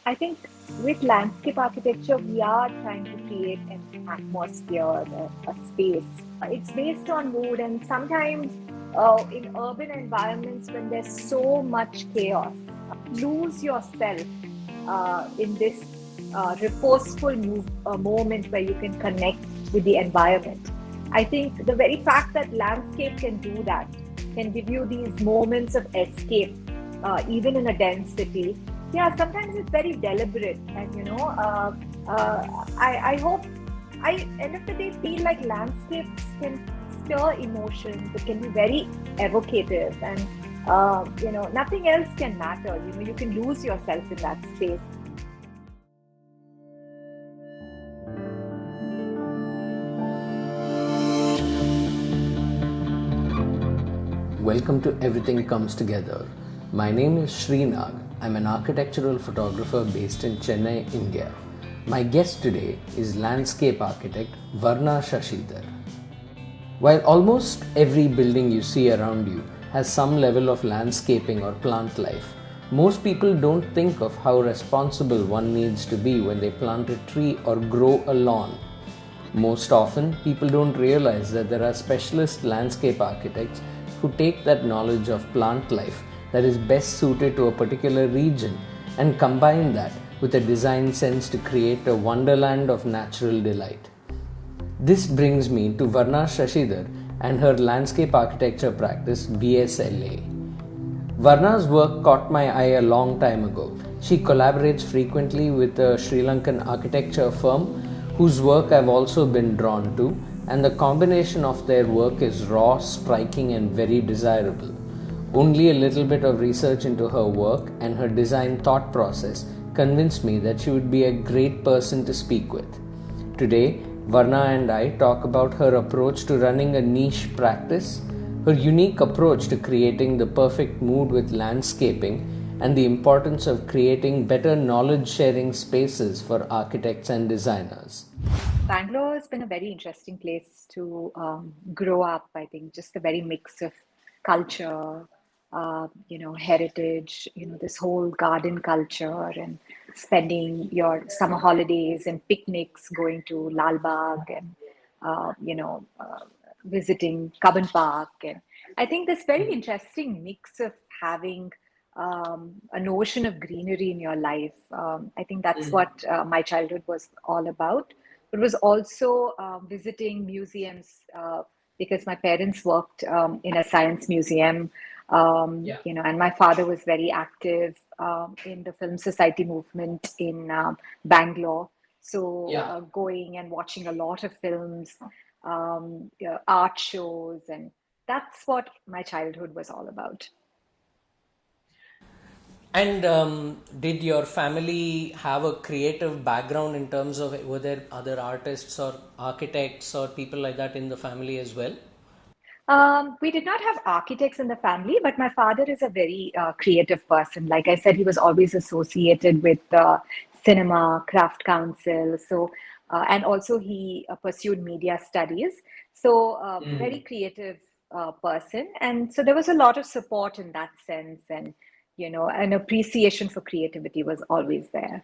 I think with landscape architecture, we are trying to create an atmosphere, a space. It's based on mood, and sometimes in urban environments, when there's so much chaos, lose yourself in this reposeful moment where you can connect with the environment. I think the very fact that landscape can do that can give you these moments of escape, even in a dense city. Yeah, sometimes it's very deliberate, and I hope I end of the day feel like landscapes can stir emotions. It can be very evocative, and nothing else can matter. You can lose yourself in that space. Welcome to Everything Comes Together. My name is Sreenag. I'm an architectural photographer based in Chennai, India. My guest today is landscape architect Varna Shashidhar. While almost every building you see around you has some level of landscaping or plant life, most people don't think of how responsible one needs to be when they plant a tree or grow a lawn. Most often, people don't realize that there are specialist landscape architects who take that knowledge of plant life that is best suited to a particular region and combine that with a design sense to create a wonderland of natural delight. This brings me to Varna Shashidhar and her landscape architecture practice VSLA. Varna's work caught my eye a long time ago. She collaborates frequently with a Sri Lankan architecture firm whose work I've also been drawn to, and the combination of their work is raw, striking, and very desirable. Only a little bit of research into her work and her design thought process convinced me that she would be a great person to speak with. Today, Varna and I talk about her approach to running a niche practice, her unique approach to creating the perfect mood with landscaping, and the importance of creating better knowledge sharing spaces for architects and designers. Bangalore has been a very interesting place to grow up. I think just a very mix of culture, heritage, this whole garden culture, and spending your summer holidays and picnics, going to Lal Bagh and visiting Cubbon Park. And I think this very interesting mix of having a notion of greenery in your life. I think that's what my childhood was all about. It was also visiting museums because my parents worked in a science museum, and my father was very active in the Film Society movement in Bangalore. So going and watching a lot of films, art shows, and that's what my childhood was all about. And did your family have a creative background in terms of were there other artists or architects or people like that in the family as well? We did not have architects in the family, but my father is a very creative person. Like I said, he was always associated with cinema, craft council. So, and also he pursued media studies. So, very creative person. And so there was a lot of support in that sense. And, an appreciation for creativity was always there.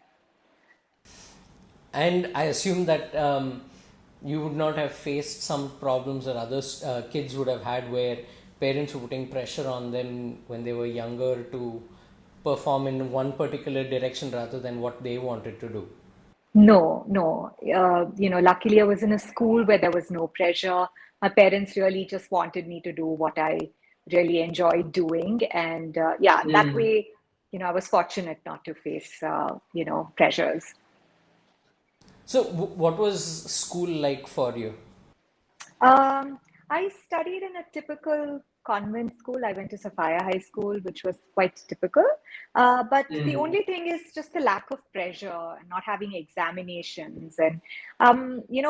And I assume that you would not have faced some problems that others kids would have had where parents were putting pressure on them when they were younger to perform in one particular direction rather than what they wanted to do. No, no. Luckily I was in a school where there was no pressure. My parents really just wanted me to do what I really enjoyed doing. And yeah, that way, I was fortunate not to face, pressures. So, what was school like for you? Um, I studied in a typical convent school. I went to Sophia High School, which was quite typical. But the only thing is just the lack of pressure and not having examinations and,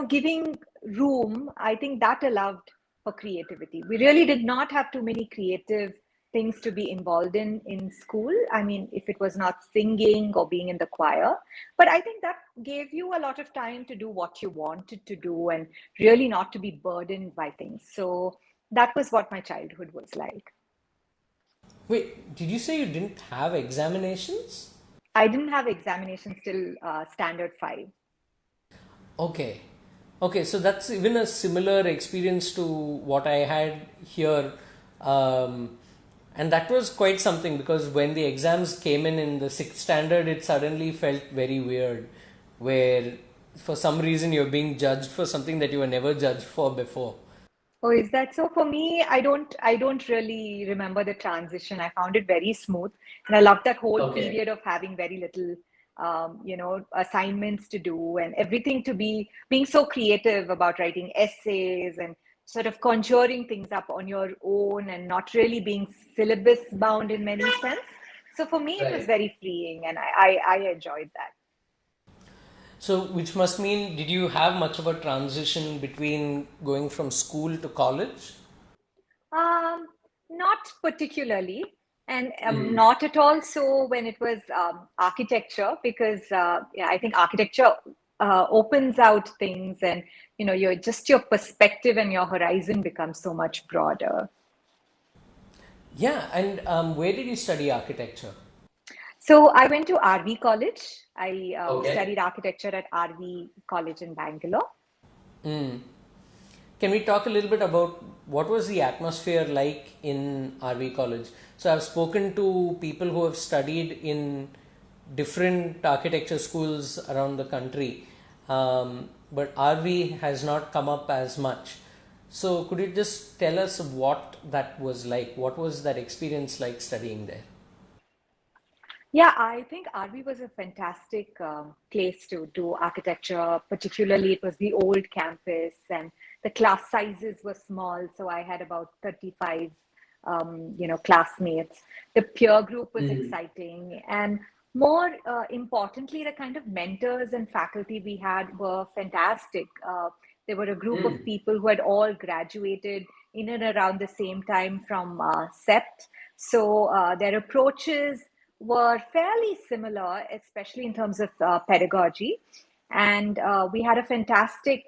giving room. I think that allowed for creativity. We really did not have too many creative things to be involved in school. I mean, if it was not singing or being in the choir, but I think that gave you a lot of time to do what you wanted to do and really not to be burdened by things. So that was what my childhood was like. Wait, did you say you didn't have examinations? I didn't have examinations till standard 5. Okay. Okay, so that's even a similar experience to what I had here. And that was quite something, because when the exams came in the sixth standard, it suddenly felt very weird, where for some reason you're being judged for something that you were never judged for before. Oh, is that so? For me, I don't really remember the transition. I found it very smooth, and I loved that whole Okay. period of having very little, assignments to do and everything to be being so creative about writing essays and sort of conjuring things up on your own and not really being syllabus bound in many sense. So for me, it was Right. very freeing, and I enjoyed that. So, which must mean, did you have much of a transition between going from school to college? Um, Not particularly, and not at all so when it was architecture, because yeah, I think architecture opens out things, and your perspective and your horizon becomes so much broader. Yeah, and where did you study architecture? So I went to RV College. I Okay. studied architecture at RV College in Bangalore. Mm. Can we talk a little bit about what was the atmosphere like in RV college? So I've spoken to people who have studied in different architecture schools around the country, but RV has not come up as much. So could you just tell us what that was like? What was that experience like studying there? Yeah, I think RV was a fantastic place to do architecture. Particularly, it was the old campus, and the class sizes were small. So I had about 35, classmates. The peer group was exciting, and more importantly, the kind of mentors and faculty we had were fantastic. They were a group of people who had all graduated in and around the same time from SEPT. So their approaches were fairly similar, especially in terms of pedagogy. And we had a fantastic,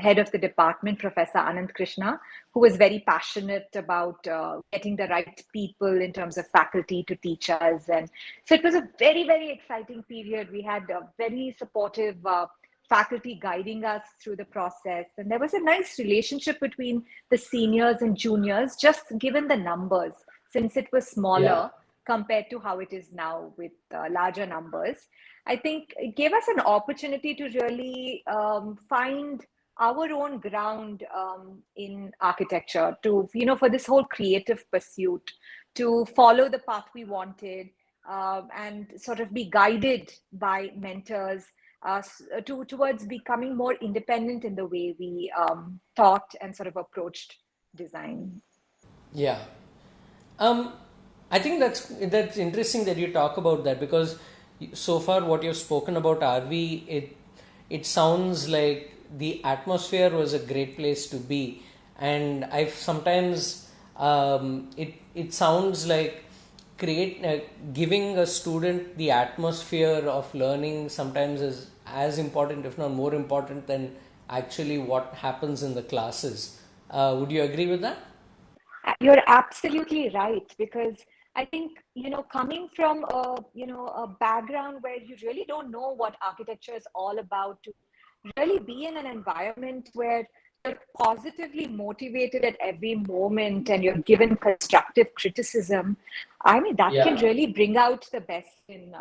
head of the department, Professor Anand Krishna, who was very passionate about getting the right people in terms of faculty to teach us. And so it was a very, very exciting period. We had a very supportive faculty guiding us through the process. And there was a nice relationship between the seniors and juniors, just given the numbers, since it was Yeah. smaller compared to how it is now with larger numbers. I think it gave us an opportunity to really find our own ground in architecture, to, for this whole creative pursuit, to follow the path we wanted, and sort of be guided by mentors towards becoming more independent in the way we thought and sort of approached design. Yeah. Um, I think that's interesting that you talk about that, because so far what you've spoken about RV, it sounds like the atmosphere was a great place to be, and I've sometimes it sounds like create giving a student the atmosphere of learning sometimes is as important, if not more important, than actually what happens in the classes. Would you agree with that? You're absolutely right, because I think, coming from a background where you really don't know what architecture is all about, to really be in an environment where you're positively motivated at every moment and you're given constructive criticism. I mean, that can Yeah. really bring out the best in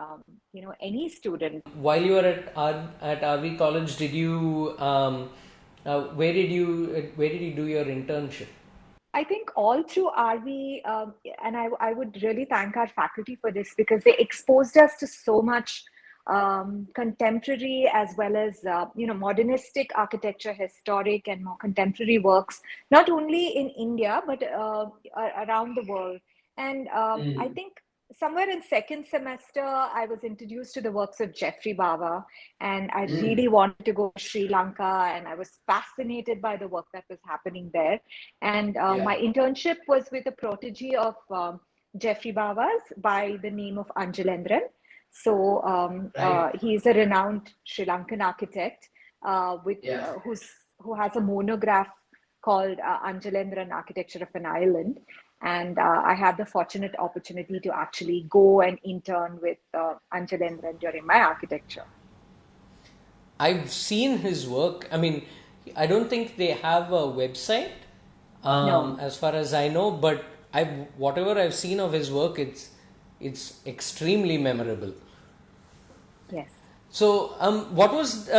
any student. While you were at RV College, did you where did you do your internship? I think all through RV, and I would really thank our faculty for this, because they exposed us to so much contemporary as well as modernistic architecture, historic and more contemporary works, not only in India but around the world. And I think somewhere in second semester, I was introduced to the works of Jeffrey Bawa, and I really wanted to go to Sri Lanka, and I was fascinated by the work that was happening there. And Yeah. my internship was with a protege of Jeffrey Bawa's by the name of Anjalendran. So Right. he is a renowned Sri Lankan architect with Yeah. who has a monograph called Anjalendran Architecture of an Island. And I had the fortunate opportunity to actually go and intern with Anjalendran during my architecture. I've seen his work. I mean, I don't think they have a website, No, as far as I know. But I, whatever I've seen of his work, it's extremely memorable. yes. So, what was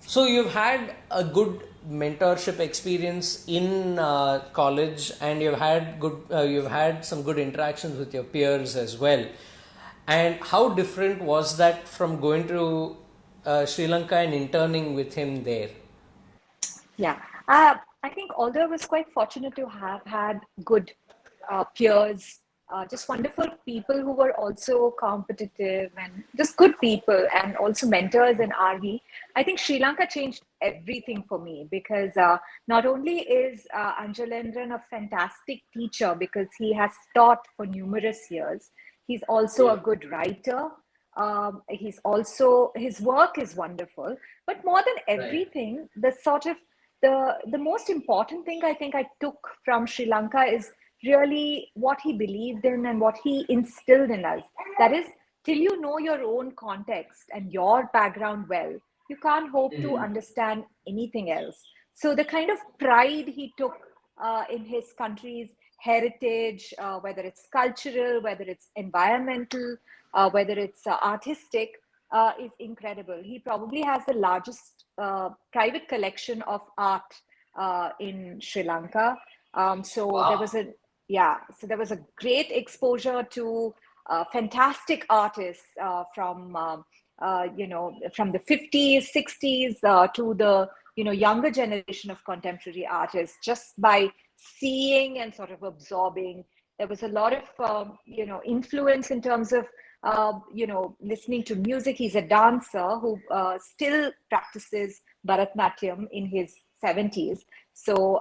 so you've had a good mentorship experience in college, and you've had some good interactions with your peers as well. And how different was that from going to Sri Lanka and interning with him there? Yeah. I think although I was quite fortunate to have had good peers, just wonderful people who were also competitive and just good people and also mentors in RV, I think Sri Lanka changed everything for me because not only is Anjalendran a fantastic teacher because he has taught for numerous years, he's also Yeah. a good writer. He's also, his work is wonderful, but more than Right. everything, the sort of the most important thing I think I took from Sri Lanka is really what he believed in and what he instilled in us. That is, till you know your own context and your background well, you can't hope to understand anything else. So the kind of pride he took in his country's heritage, whether it's cultural, whether it's environmental, whether it's artistic, is incredible. He probably has the largest private collection of art in Sri Lanka. So there was Wow. a yeah, so there was a great exposure to fantastic artists from the 50s, 60s to the younger generation of contemporary artists just by seeing and sort of absorbing. There was a lot of influence in terms of listening to music. He's a dancer who still practices Bharatnatyam in his 70s. So,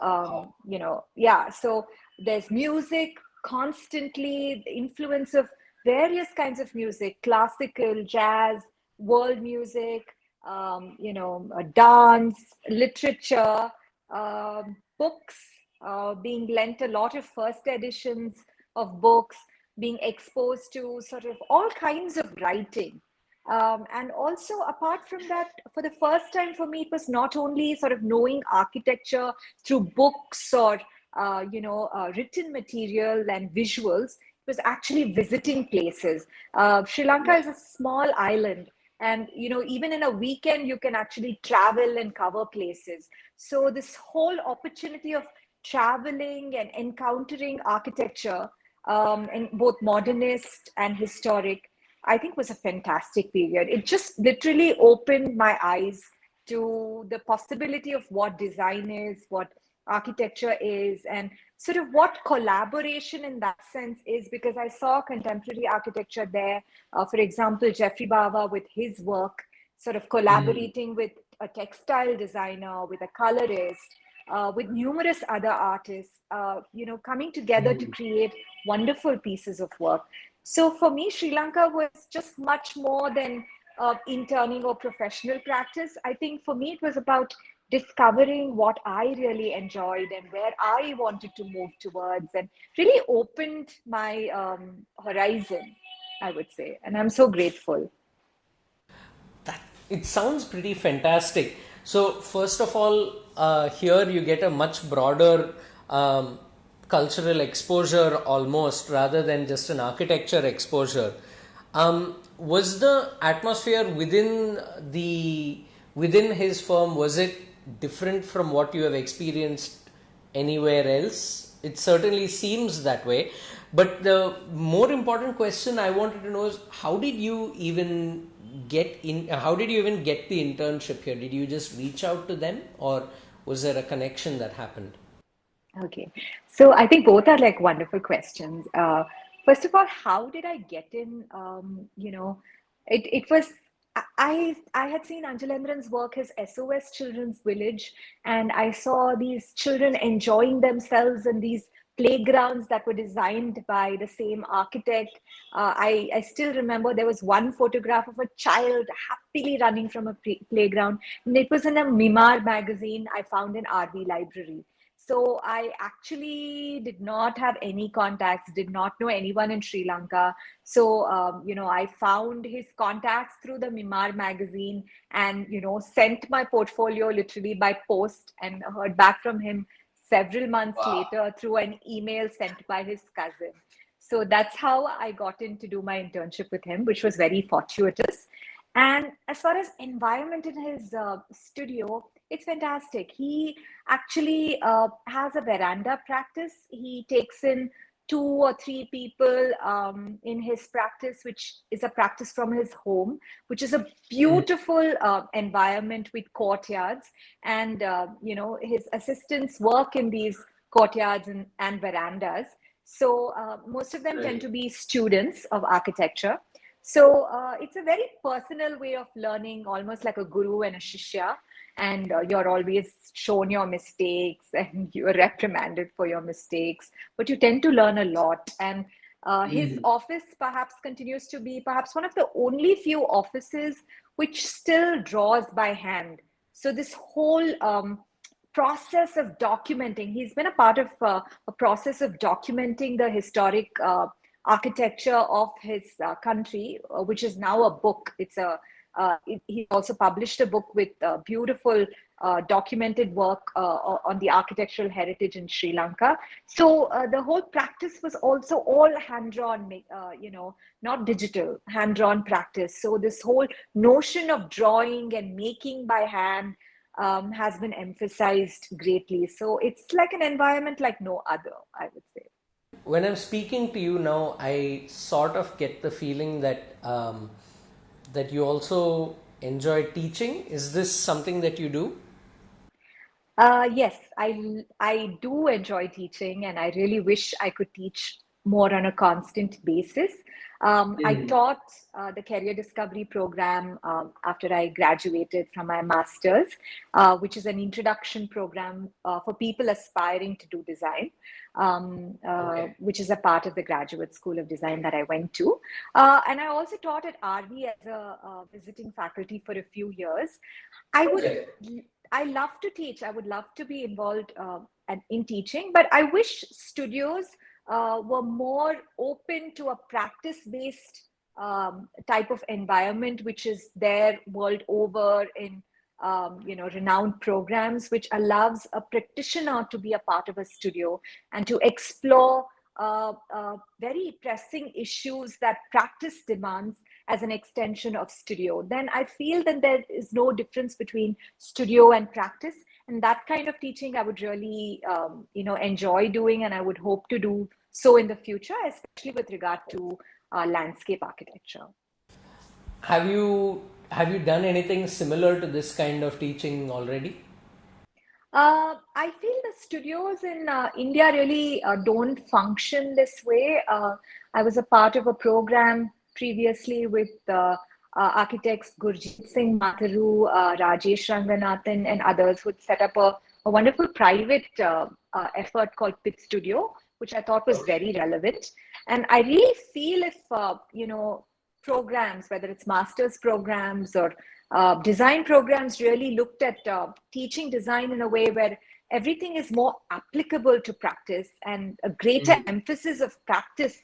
yeah, so there's music constantly, the influence of various kinds of music, classical, jazz, world music, dance, literature, books, being lent a lot of first editions of books, being exposed to sort of all kinds of writing. And also, apart from that, for the first time for me, it was not only sort of knowing architecture through books or written material and visuals. It was actually visiting places. Sri Lanka is a small island, and even in a weekend, you can actually travel and cover places. So this whole opportunity of traveling and encountering architecture, in both modernist and historic, I think was a fantastic period. It just literally opened my eyes to the possibility of what design is, what architecture is, and sort of what collaboration in that sense is, because I saw contemporary architecture there. For example, Jeffrey Bawa with his work, sort of collaborating with a textile designer, with a colorist, with numerous other artists, coming together to create wonderful pieces of work. So for me, Sri Lanka was just much more than interning or professional practice. I think for me, it was about discovering what I really enjoyed and where I wanted to move towards, and really opened my horizon, I would say. And I'm so grateful. That it sounds pretty fantastic. So first of all, here you get a much broader cultural exposure almost rather than just an architecture exposure. Was the atmosphere within his firm, was it different from what you have experienced anywhere else? It certainly seems that way. But the more important question I wanted to know is how did you even get in? How did you even get the internship here? Did you just reach out to them, or was there a connection that happened? Okay. So I think both are like wonderful questions. First of all, how did I get in? It was I had seen Anjalendran's work as SOS Children's Village, and I saw these children enjoying themselves in these playgrounds that were designed by the same architect. I still remember there was one photograph of a child happily running from a playground, and it was in a Mimar magazine I found in RV library. So I actually did not have any contacts, did not know anyone in Sri Lanka. So, I found his contacts through the Mimar magazine and, sent my portfolio literally by post and heard back from him several months Wow. later through an email sent by his cousin. So that's how I got in to do my internship with him, which was very fortuitous. And as far as environment in his studio, it's fantastic. He actually has a veranda practice. He takes in 2 or 3 people in his practice, which is a practice from his home, which is a beautiful environment with courtyards. And, his assistants work in these courtyards and verandas. So most of them tend Right. to be students of architecture. So it's a very personal way of learning, almost like a guru and a shishya. And you're always shown your mistakes and you're reprimanded for your mistakes, but you tend to learn a lot. And his office perhaps continues to be perhaps one of the only few offices which still draws by hand. So this whole process of documenting, he's been a part of a process of documenting the historic architecture of his country, which is now a book. He also published a book with beautiful documented work on the architectural heritage in Sri Lanka. So the whole practice was also all hand-drawn, not digital, hand-drawn practice. So this whole notion of drawing and making by hand has been emphasized greatly. So it's like an environment like no other, I would say. When I'm speaking to you now, I sort of get the feeling that you also enjoy teaching. Is this something that you do? Yes, I do enjoy teaching, and I really wish I could teach more on a constant basis. I taught the career discovery program after I graduated from my master's, which is an introduction program for people aspiring to do design, Okay. which is a part of the Graduate School of Design that I went to. And I also taught at RV as a visiting faculty for a few years. I would Okay. I love to teach. I would love to be involved in teaching, but I wish studios were more open to a practice-based type of environment, which is there world over in renowned programs, which allows a practitioner to be a part of a studio and to explore very pressing issues that practice demands as an extension of studio. Then I feel that there is no difference between studio and practice, and that kind of teaching I would really enjoy doing, and I would hope to do so in the future, especially with regard to landscape architecture. Have you done anything similar to this kind of teaching already? I feel the studios in India really don't function this way. I was a part of a program previously with architects Gurjit Singh Matharu, Rajesh Ranganathan, and others who set up a wonderful private effort called Pit Studio, which I thought was very relevant. And I really feel if, programs, whether it's master's programs or design programs, really looked at teaching design in a way where everything is more applicable to practice and a greater emphasis of practice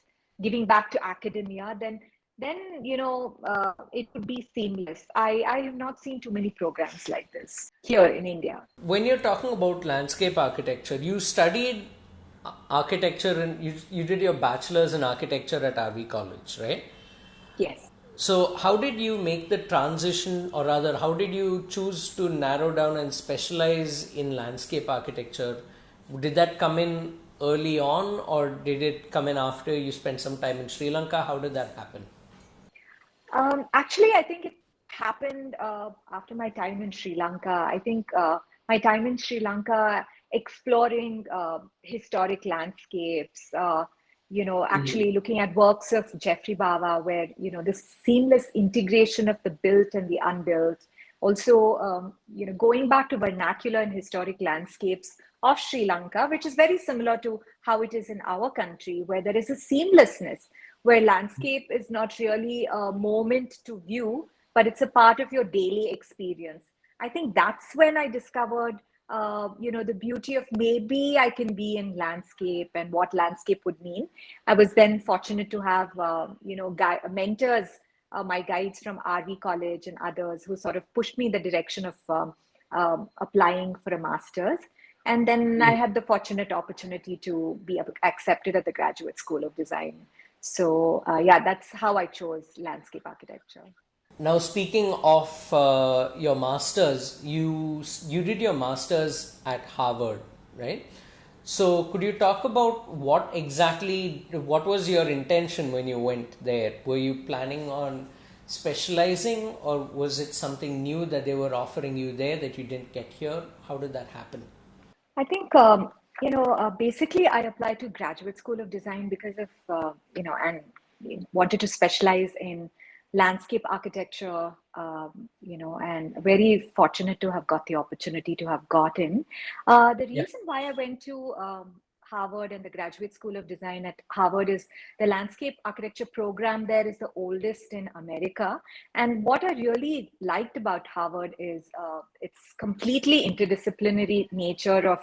giving back to academia, then it would be seamless. I have not seen too many programs like this here in India. When you're talking about landscape architecture, you studied architecture and you did your bachelor's in architecture at RV College, right? Yes. So, how did you make the transition, or rather, how did you choose to narrow down and specialize in landscape architecture? Did that come in early on, or did it come in after you spent some time in Sri Lanka? How did that happen? Actually, I think it happened after my time in Sri Lanka. I think my time in Sri Lanka exploring historic landscapes, actually looking at works of Jeffrey Bawa, where, this seamless integration of the built and the unbuilt. Also, going back to vernacular and historic landscapes of Sri Lanka, which is very similar to how it is in our country, where there is a seamlessness where landscape is not really a moment to view, but it's a part of your daily experience. I think that's when I discovered the beauty of maybe I can be in landscape and what landscape would mean. I was then fortunate to have, mentors, my guides from RV College and others who sort of pushed me in the direction of applying for a master's. And then I had the fortunate opportunity to be accepted at the Graduate School of Design. So, that's how I chose landscape architecture. Now, speaking of your masters, you did your masters at Harvard, right? So, could you talk about what was your intention when you went there? Were you planning on specializing, or was it something new that they were offering you there that you didn't get here? How did that happen? I think, basically I applied to Graduate School of Design because of, and wanted to specialize in landscape architecture, and very fortunate to have got the opportunity to have gotten. The Yeah. reason why I went to Harvard and the Graduate School of Design at Harvard is the landscape architecture program there is the oldest in America. And what I really liked about Harvard is its completely interdisciplinary nature of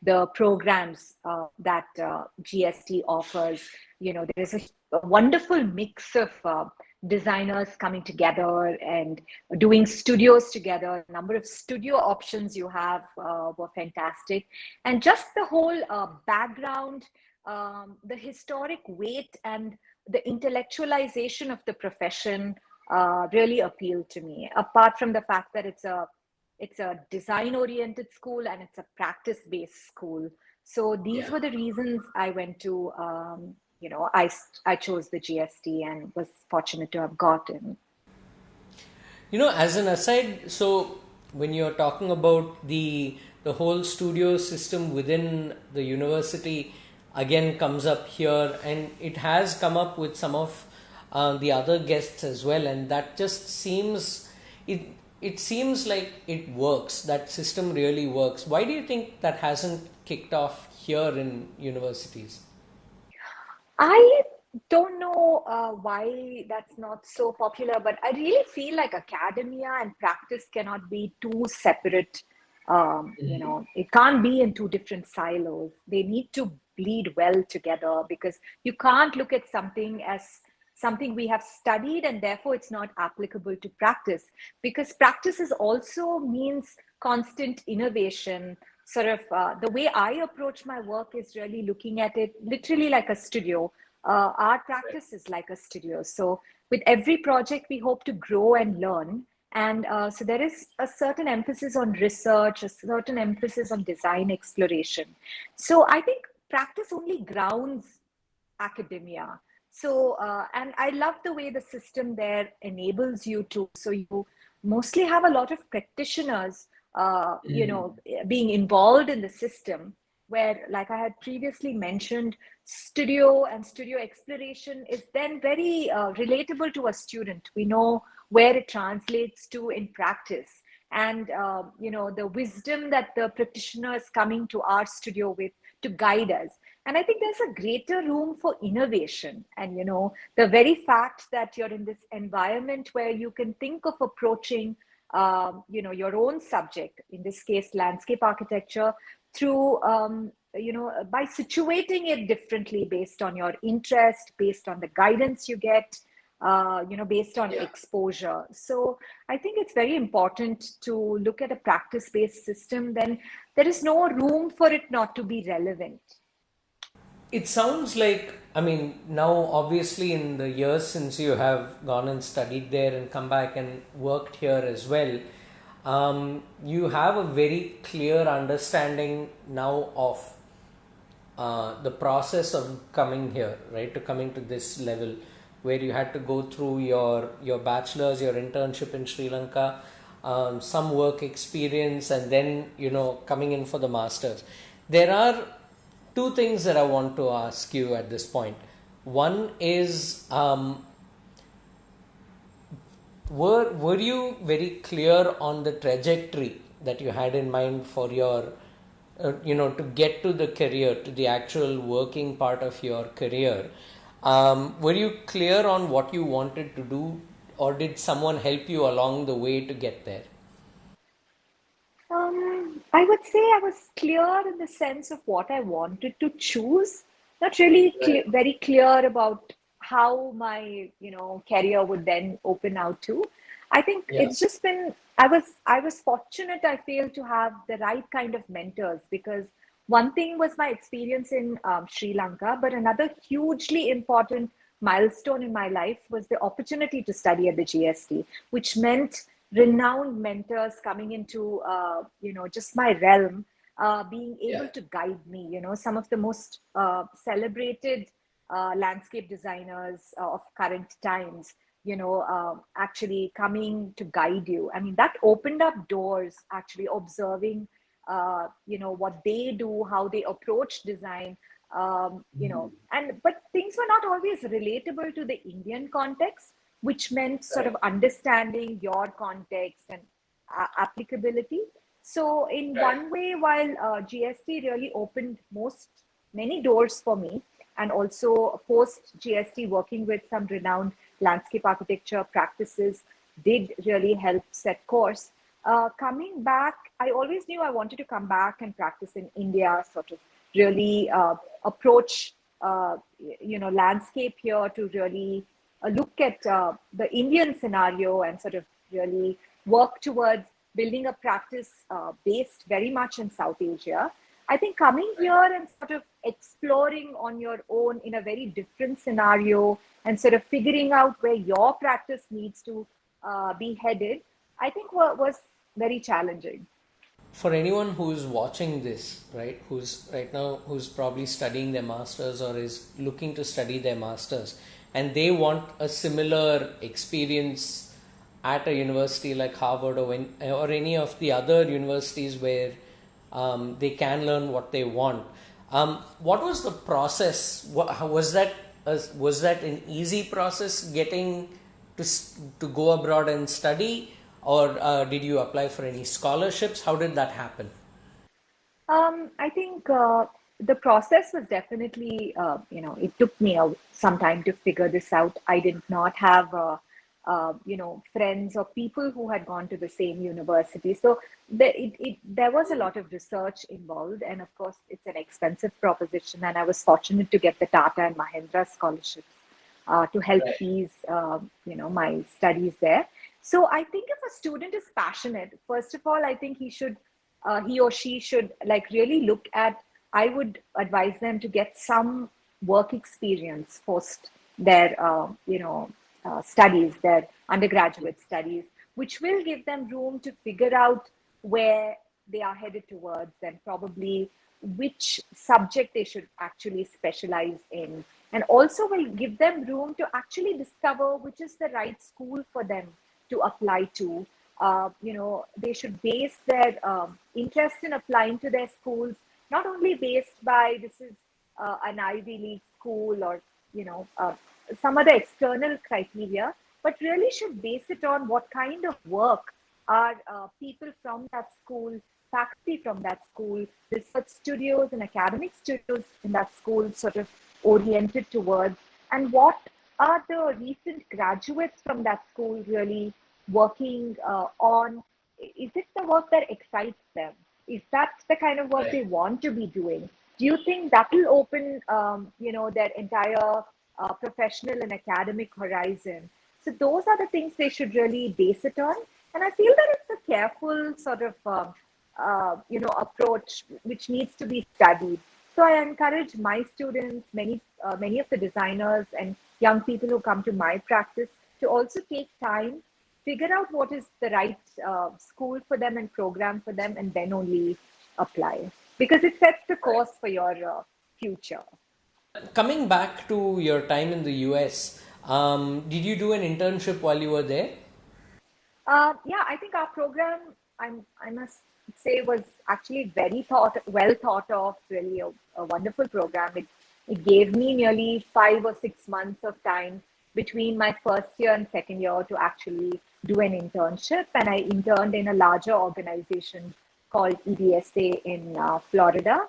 the programs that GST offers. There is a wonderful mix of designers coming together and doing studios together. A number of studio options you have were fantastic. And just the whole background, the historic weight and the intellectualization of the profession really appealed to me. Apart from the fact that it's a design oriented school and it's a practice based school. So these Yeah. were the reasons I went to. I chose the GST and was fortunate to have gotten. As an aside, so when you're talking about the whole studio system within the university, again comes up here, and it has come up with some of the other guests as well, and that just seems it. It seems like it works. That system really works. Why do you think that hasn't kicked off here in universities? I don't know why that's not so popular, but I really feel like academia and practice cannot be two separate. It can't be in two different silos. They need to bleed well together because you can't look at something as something we have studied and therefore it's not applicable to practice, because practice is also means constant innovation. Sort of the way I approach my work is really looking at it literally like a studio. Our practice is like a studio. So with every project, we hope to grow and learn. And so there is a certain emphasis on research, a certain emphasis on design exploration. So I think practice only grounds academia. So, and I love the way the system there enables you to, so you mostly have a lot of practitioners, being involved in the system where, like I had previously mentioned, studio and studio exploration is then very relatable to a student. We know where it translates to in practice. And, the wisdom that the practitioner is coming to our studio with to guide us. And I think there's a greater room for innovation. And, the very fact that you're in this environment where you can think of approaching, your own subject, in this case, landscape architecture, through, by situating it differently based on your interest, based on the guidance you get, based on exposure. So I think it's very important to look at a practice-based system. Then there is no room for it not to be relevant. It sounds like, I mean, now obviously in the years since you have gone and studied there and come back and worked here as well, you have a very clear understanding now of the process of coming here, right? To coming to this level where you had to go through your bachelor's, your internship in Sri Lanka, some work experience, and then, coming in for the master's. There are two things that I want to ask you at this point. One is, were you very clear on the trajectory that you had in mind for your, to get to the career, to the actual working part of your career? Were you clear on what you wanted to do, or did someone help you along the way to get there? I would say I was clear in the sense of what I wanted to choose, not really very clear about how my, career would then open out to. I think Yeah. it's just been I was fortunate, I feel, to have the right kind of mentors, because one thing was my experience in Sri Lanka, but another hugely important milestone in my life was the opportunity to study at the GST, which meant renowned mentors coming into just my realm, being able Yeah. to guide me. Some of the most celebrated landscape designers of current times, actually coming to guide you. I mean, that opened up doors, actually observing what they do, how they approach design. But things were not always relatable to the Indian context, which meant sort Right. of understanding your context and applicability. So in Right. one way, while GST really opened many doors for me, and also post GST working with some renowned landscape architecture practices did really help set course. Coming back, I always knew I wanted to come back and practice in India, sort of really approach landscape here to really look at the Indian scenario and sort of really work towards building a practice based very much in South Asia. I think coming here and sort of exploring on your own in a very different scenario and sort of figuring out where your practice needs to be headed, I think was very challenging. For anyone who's watching this, right, who's right now, who's probably studying their masters or is looking to study their masters, and they want a similar experience at a university like Harvard or any of the other universities where they can learn what they want. What was the process? Was that an easy process getting to go abroad and study, or did you apply for any scholarships? How did that happen? I think the process was definitely, it took me some time to figure this out. I did not have, friends or people who had gone to the same university. So there was a lot of research involved. And of course, it's an expensive proposition. And I was fortunate to get the Tata and Mahindra scholarships to help Right. ease, my studies there. So I think if a student is passionate, first of all, I think he or she should like really look at. I would advise them to get some work experience post their studies, their undergraduate studies, which will give them room to figure out where they are headed towards and probably which subject they should actually specialize in, and also will give them room to actually discover which is the right school for them to apply to. They should base their interest in applying to their schools not only based by this is an Ivy League school or some other external criteria, but really should base it on what kind of work are people from that school, faculty from that school, research studios and academic studios in that school sort of oriented towards, and what are the recent graduates from that school really working on. Is it the work that excites them? Is that the kind of work Right. they want to be doing? Do you think that will open their entire professional and academic horizon? So those are the things they should really base it on. And I feel that it's a careful sort of approach which needs to be studied. So I encourage my students, many of the designers and young people who come to my practice, to also take time, figure out what is the right school for them and program for them, and then only apply, because it sets the course for your future. Coming back to your time in the US, did you do an internship while you were there? Yeah, I think our program, I must say, was actually well thought of, really a wonderful program. It gave me nearly 5 or 6 months of time between my first year and second year to actually do an internship. And I interned in a larger organization called EBSA in Florida.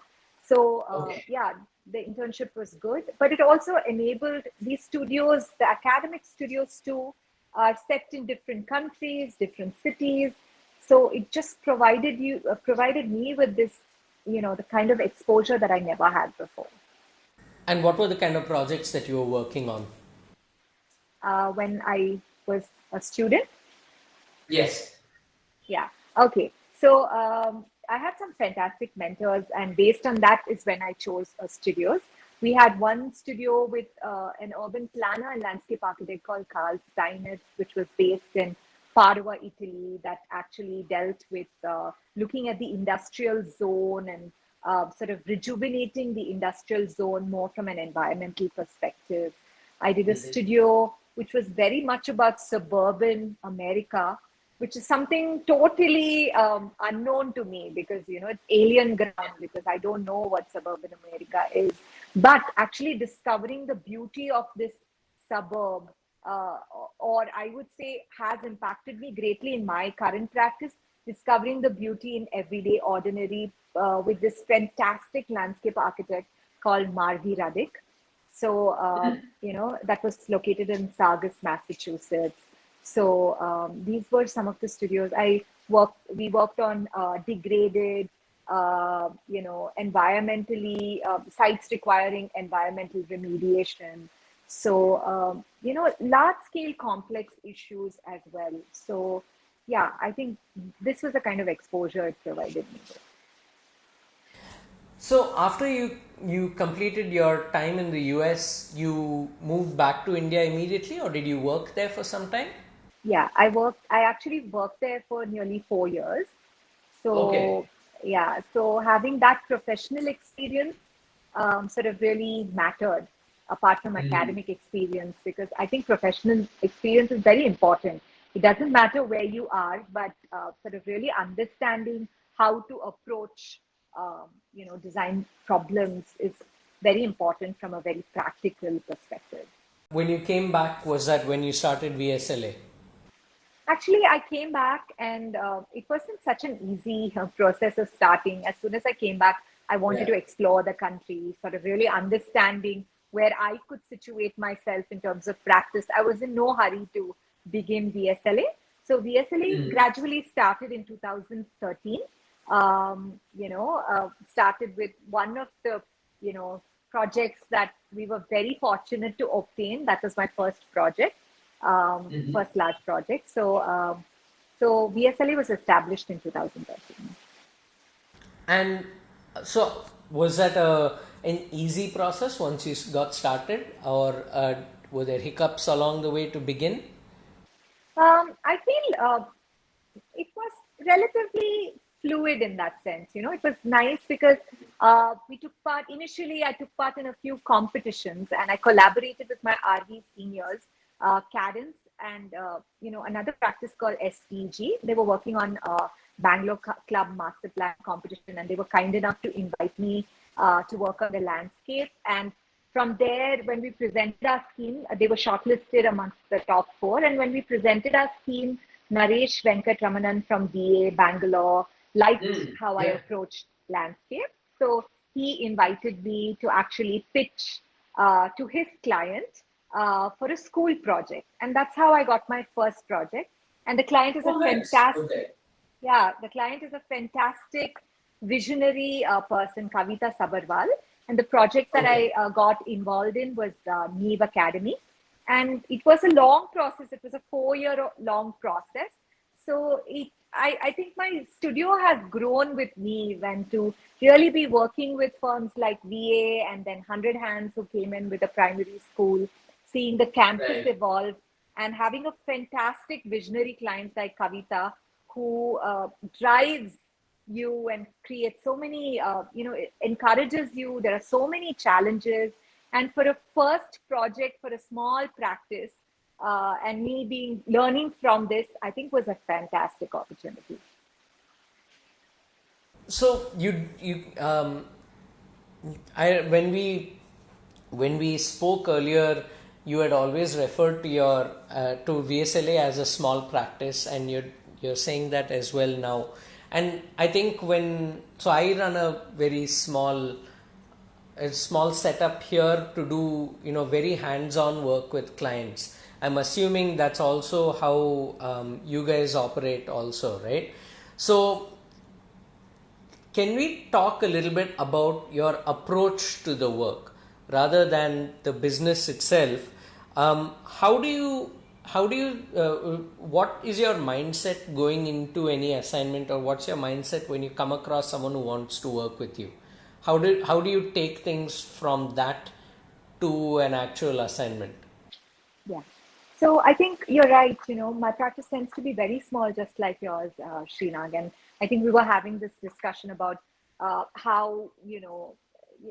So, Okay. yeah, the internship was good, but it also enabled these studios, the academic studios, to are set in different countries, different cities. So it just provided me with this, the kind of exposure that I never had before. And what were the kind of projects that you were working on? When I was a student. Yes. Yeah. Okay. So I had some fantastic mentors, and based on that is when I chose studios. We had one studio with an urban planner and landscape architect called Carl Steinitz, which was based in Padua, Italy, that actually dealt with looking at the industrial zone and sort of rejuvenating the industrial zone more from an environmental perspective. I did a studio which was very much about suburban America, which is something totally unknown to me because it's alien ground because I don't know what suburban America is. But actually discovering the beauty of this suburb, uh, or I would say, has impacted me greatly in my current practice. Discovering the beauty in everyday, ordinary, with this fantastic landscape architect called Marvi Radick. So, that was located in Saugus, Massachusetts. So these were some of the studios we worked on degraded, environmentally sites requiring environmental remediation. So large scale complex issues as well. So yeah, I think this was the kind of exposure it provided me with. So after you completed your time in the US, you moved back to India immediately, or did you work there for some time? Yeah, I actually worked there for nearly 4 years. Okay. So, yeah, so having that professional experience sort of really mattered apart from academic experience, because I think professional experience is very important. It doesn't matter where you are, but sort of really understanding how to approach, design problems is very important from a very practical perspective. When you came back, was that when you started VSLA? Actually, I came back and it wasn't such an easy process of starting. As soon as I came back, I wanted Yeah. to explore the country, sort of really understanding where I could situate myself in terms of practice. I was in no hurry to begin VSLA. So VSLA gradually started in 2013. Started with one of the, projects that we were very fortunate to obtain. That was my first project, first large project. So VSLA was established in 2013. And so, was that an easy process once you got started, or were there hiccups along the way to begin? I feel it was relatively fluid in that sense. It was nice because we took part initially. I took part in a few competitions, and I collaborated with my RV seniors, Cadence, and another practice called STG. They were working on Bangalore Club Master Plan competition, and they were kind enough to invite me to work on the landscape. And from there, when we presented our scheme, they were shortlisted amongst the top four. And when we presented our scheme, Naresh Venkatramanan from BA Bangalore liked how I Yeah. approached landscape. So he invited me to actually pitch to his client for a school project. And that's how I got my first project. And the client is a Oh, nice. Okay. fantastic, yeah, the client is a fantastic visionary person, Kavita Sabarwal. And the project that I Okay. got involved in was Neve Academy. And it was a long process. It was a 4 year long process. So I think my studio has grown with Neve, and to really be working with firms like VA and then 100 Hands who came in with a primary school, seeing the campus Right. evolve and having a fantastic visionary client like Kavita who drives you and creates so many, encourages you. There are so many challenges. And for a first project, for a small practice, and me being learning from this, I think was a fantastic opportunity. So I when we spoke earlier, you had always referred to your to VSLA as a small practice, and you're saying that as well now. And I think I run a small setup here to do very hands-on work with clients. I'm assuming that's also how you guys operate also, right? So, can we talk a little bit about your approach to the work rather than the business itself? What is your mindset going into any assignment, or what's your mindset when you come across someone who wants to work with you? How do you take things from that to an actual assignment? Yeah. So I think you're right. My practice tends to be very small, just like yours, Sreenag. And I think we were having this discussion about how,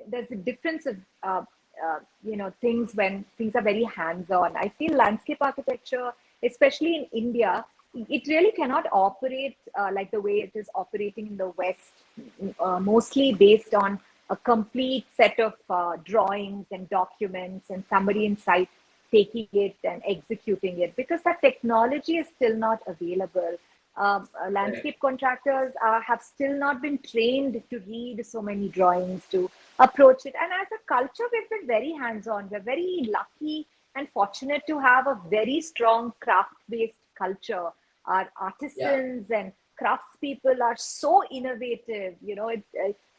there's a difference of, things when things are very hands-on. I feel landscape architecture, especially in India, it really cannot operate like the way it is operating in the West, mostly based on a complete set of drawings and documents and somebody in site taking it and executing it, because that technology is still not available. Landscape contractors have still not been trained to read so many drawings, to approach it. And as a culture, we've been very hands-on. We're very lucky and fortunate to have a very strong craft-based culture. Our Yeah. artisans and craftspeople are so innovative.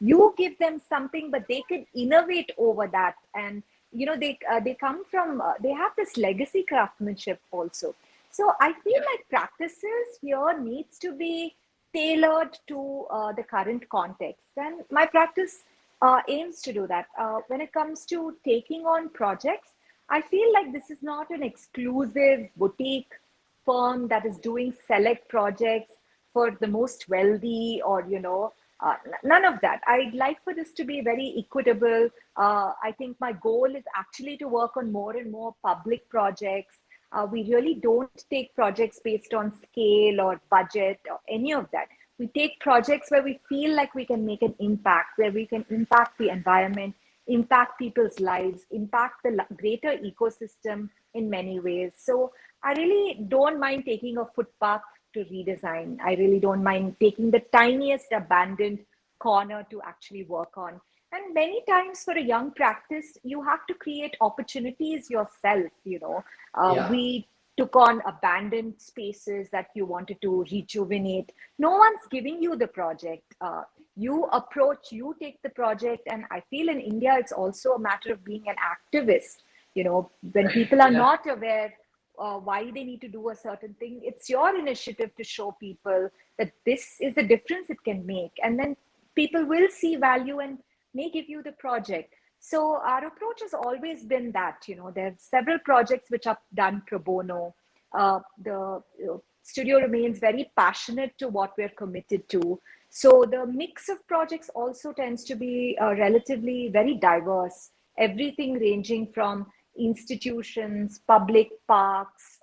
You give them something, but they can innovate over that. And they come from they have this legacy craftsmanship also. So I feel Yeah. like practices here needs to be tailored to the current context, and my practice aims to do that. When it comes to taking on projects, I feel like this is not an exclusive boutique firm that is doing select projects for the most wealthy, or none of that. I'd like for this to be very equitable. I think my goal is actually to work on more and more public projects. We really don't take projects based on scale or budget or any of that. We take projects where we feel like we can make an impact, where we can impact the environment, impact people's lives, impact the greater ecosystem in many ways. So I really don't mind taking a footpath to redesign. I really don't mind taking the tiniest abandoned corner to actually work on. And many times for a young practice, you have to create opportunities yourself. Yeah. We took on abandoned spaces that you wanted to rejuvenate. No one's giving you the project. You approach, you take the project. And I feel in India, it's also a matter of being an activist. When Right. people are Yeah. not aware why they need to do a certain thing, it's your initiative to show people that this is the difference it can make. And then people will see value and may give you the project. So our approach has always been that, there are several projects which are done pro bono. The studio remains very passionate to what we're committed to. So the mix of projects also tends to be relatively very diverse. Everything ranging from institutions, public parks,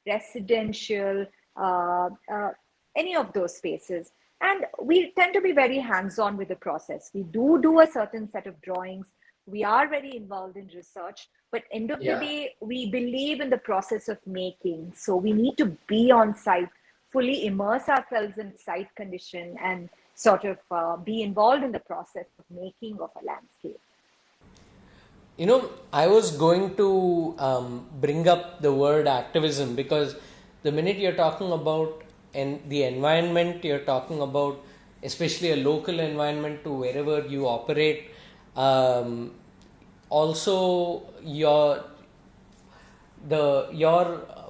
residential, uh, uh, any of those spaces. And we tend to be very hands-on with the process. We do a certain set of drawings. We are very involved in research, but end of the Yeah. day, we believe in the process of making. So we need to be on site, fully immerse ourselves in site condition, and sort of be involved in the process of making of a landscape. I was going to bring up the word activism because the minute you're talking about the environment, you're talking about especially a local environment to wherever you operate. Also, your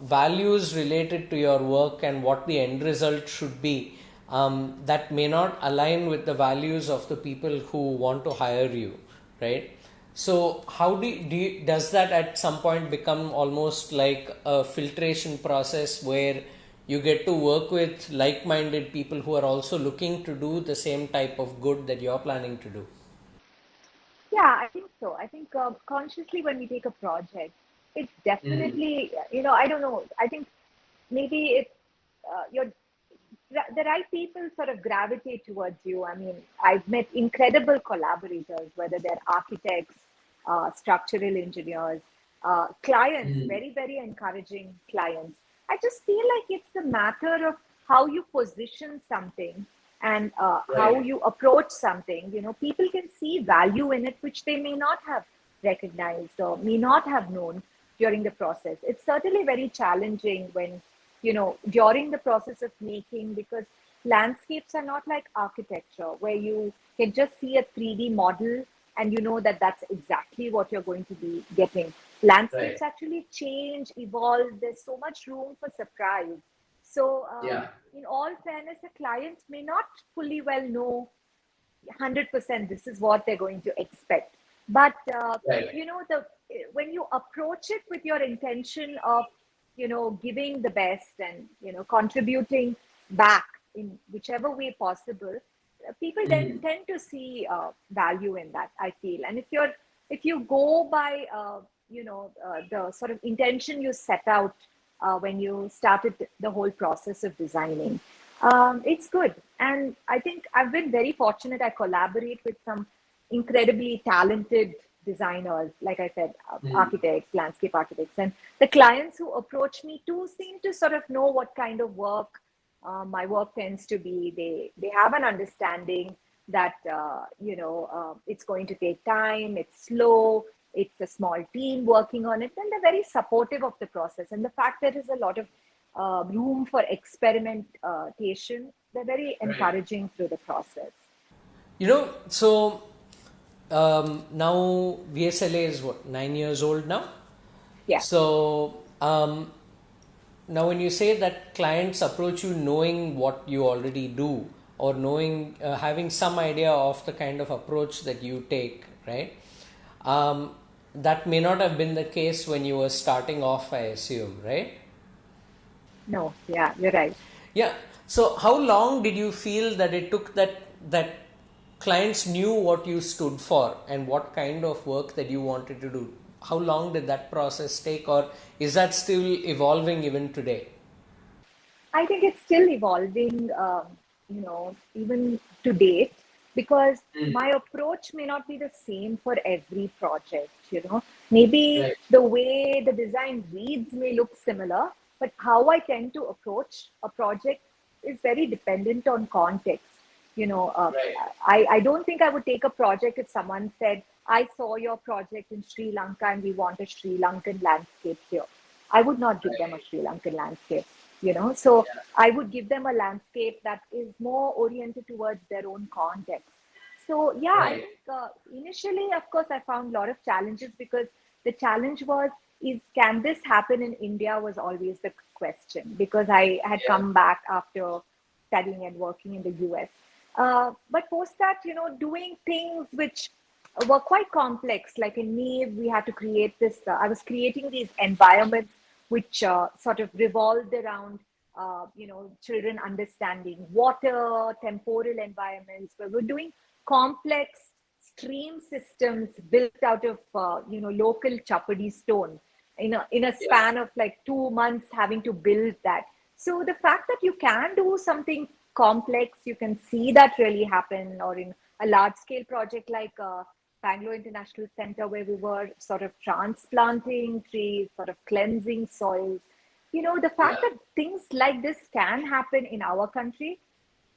values related to your work and what the end result should be, that may not align with the values of the people who want to hire you, right? So how does that at some point become almost like a filtration process where you get to work with like-minded people who are also looking to do the same type of good that you're planning to do? Yeah, I think so. I think consciously when we take a project, it's definitely, I don't know. I think maybe it's the right people sort of gravitate towards you. I mean, I've met incredible collaborators, whether they're architects, structural engineers, clients, very, very encouraging clients. I just feel like it's a matter of how you position something and how Right. you approach something. People can see value in it, which they may not have recognized or may not have known during the process. It's certainly very challenging when during the process of making, because landscapes are not like architecture where you can just see a 3D model and you know that that's exactly what you're going to be getting. Right. Landscapes actually change, evolve. There's so much room for surprise. So, Yeah. in all fairness, a client may not fully well know 100% this is what they're going to expect. But Right. the when you approach it with your intention of giving the best and contributing back in whichever way possible, people then Mm. tend to see value in that, I feel. And if you go by the sort of intention you set out when you started the whole process of designing, it's good. And I think I've been very fortunate. I collaborate with some incredibly talented designers, like I said, Mm. architects, landscape architects. And the clients who approach me too seem to sort of know what kind of work my work tends to be. They have an understanding that it's going to take time, it's slow, it's a small team working on it, and they're very supportive of the process. And the fact there is a lot of room for experimentation, they're very Right. encouraging through the process. So now VSLA is what, 9 years old now? Yeah. So now when you say that clients approach you knowing what you already do, or knowing, having some idea of the kind of approach that you take, right? Um, that may not have been the case when you were starting off, I assume, right? No, yeah, you're right. Yeah. So how long did you feel that it took that clients knew what you stood for and what kind of work that you wanted to do? How long did that process take, or is that still evolving even today? I think it's still evolving, even to date, because Mm. my approach may not be the same for every project. Maybe Right. the way the design reads may look similar, but how I tend to approach a project is very dependent on context. Right. I don't think I would take a project if someone said, I saw your project in Sri Lanka and we want a Sri Lankan landscape here. I would not give them a Right. Sri Lankan landscape. So Yeah. I would give them a landscape that is more oriented towards their own context. So yeah, I Right. think initially, of course, I found a lot of challenges, because the challenge was, is can this happen in India, was always the question, because I had Yeah. come back after studying and working in the US. But post that, doing things which were quite complex. Like in Neve, we had to create this. I was creating these environments which sort of revolved around, children understanding water, temporal environments. Where we're doing complex stream systems built out of, local chapadi stone in a Yeah. span of like 2 months, having to build that. So the fact that you can do something complex, you can see that really happen, or in a large scale project like Bangalore International Center, where we were sort of transplanting trees, sort of cleansing soils. The Yeah. fact that things like this can happen in our country,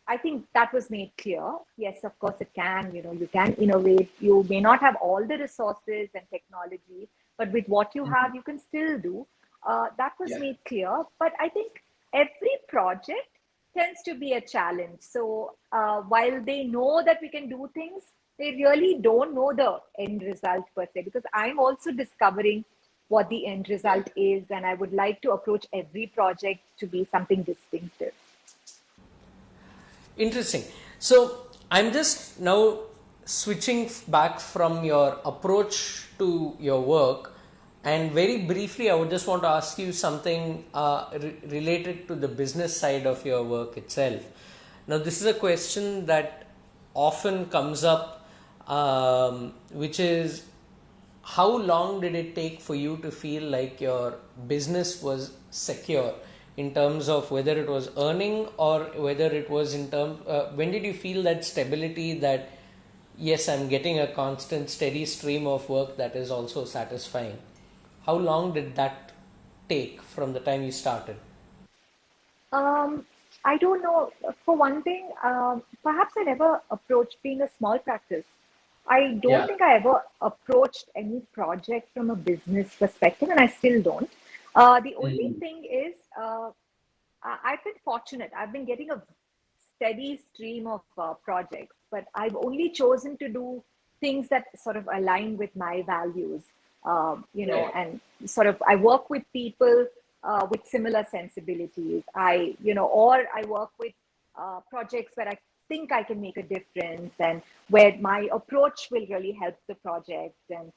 I think that was made clear. Yes, of course it can. You can innovate. You may not have all the resources and technology, but with what you Mhm. have, you can still do. That was Yeah. made clear. But I think every project tends to be a challenge. So while they know that we can do things, they really don't know the end result per se, because I'm also discovering what the end Yeah. result is, and I would like to approach every project to be something distinctive. Interesting. So I'm just now switching back from your approach to your work, and very briefly, I would just want to ask you something related to the business side of your work itself. Now, this is a question that often comes up, which is, how long did it take for you to feel like your business was secure, in terms of whether it was earning, or whether it was in terms, when did you feel that stability, that yes, I'm getting a constant steady stream of work that is also satisfying? How long did that take from the time you started? Um, I don't know. For one thing, perhaps I never approached being a small practice. I don't Yeah. think I ever approached any project from a business perspective, and I still don't. The only Mm. thing is, I've been fortunate. I've been getting a steady stream of projects, but I've only chosen to do things that sort of align with my values. And sort of I work with people with similar sensibilities. Or I work with projects where I think I can make a difference and where my approach will really help the project. And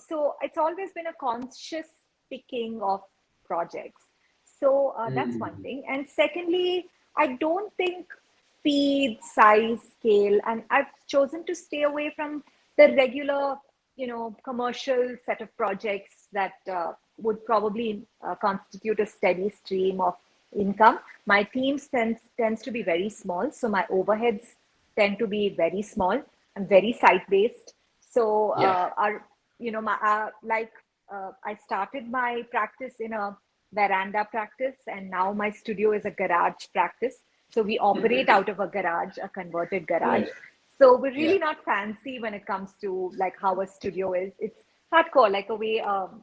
so it's always been a conscious picking of projects. So that's one thing. And secondly, I don't think speed, size, scale, and I've chosen to stay away from the regular, commercial set of projects that would probably constitute a steady stream of income. My team tends to be very small, so my overheads tend to be very small and very site based. So I started my practice in a veranda practice, and now my studio is a garage practice. So we operate out of a garage, a converted garage. So we're really not fancy when it comes to like how a studio is. It's hardcore, like a way, an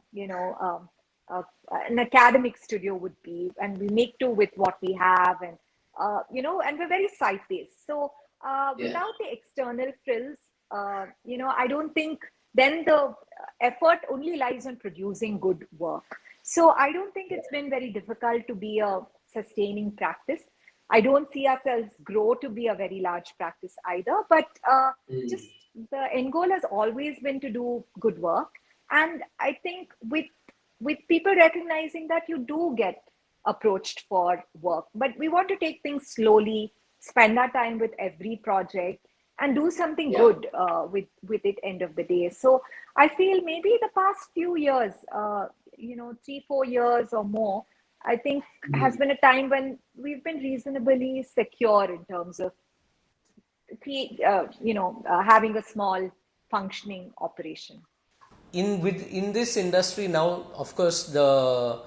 academic studio would be, and we make do with what we have, and and we're very site-based. So without the external frills, I don't think then the effort only lies on producing good work. So I don't think it's been very difficult to be a sustaining practice. I don't see ourselves grow to be a very large practice either, but just the end goal has always been to do good work. And I think with people recognizing that you do get approached for work, but we want to take things slowly, spend our time with every project, and do something good with it end of the day. So I feel maybe the past few years, 3-4 years or more, I think has been a time when we've been reasonably secure in terms of having a small functioning operation. In this industry now, of course, the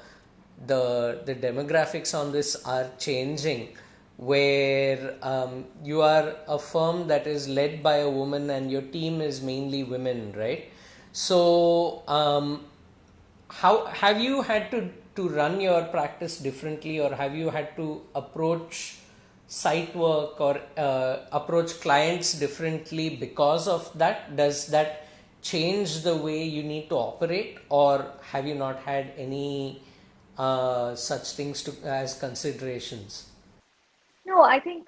demographics on this are changing, where you are a firm that is led by a woman and your team is mainly women, right? So how have you had to run your practice differently, or have you had to approach site work or approach clients differently because of that? Does that change the way you need to operate, or have you not had any such things as considerations? No, I think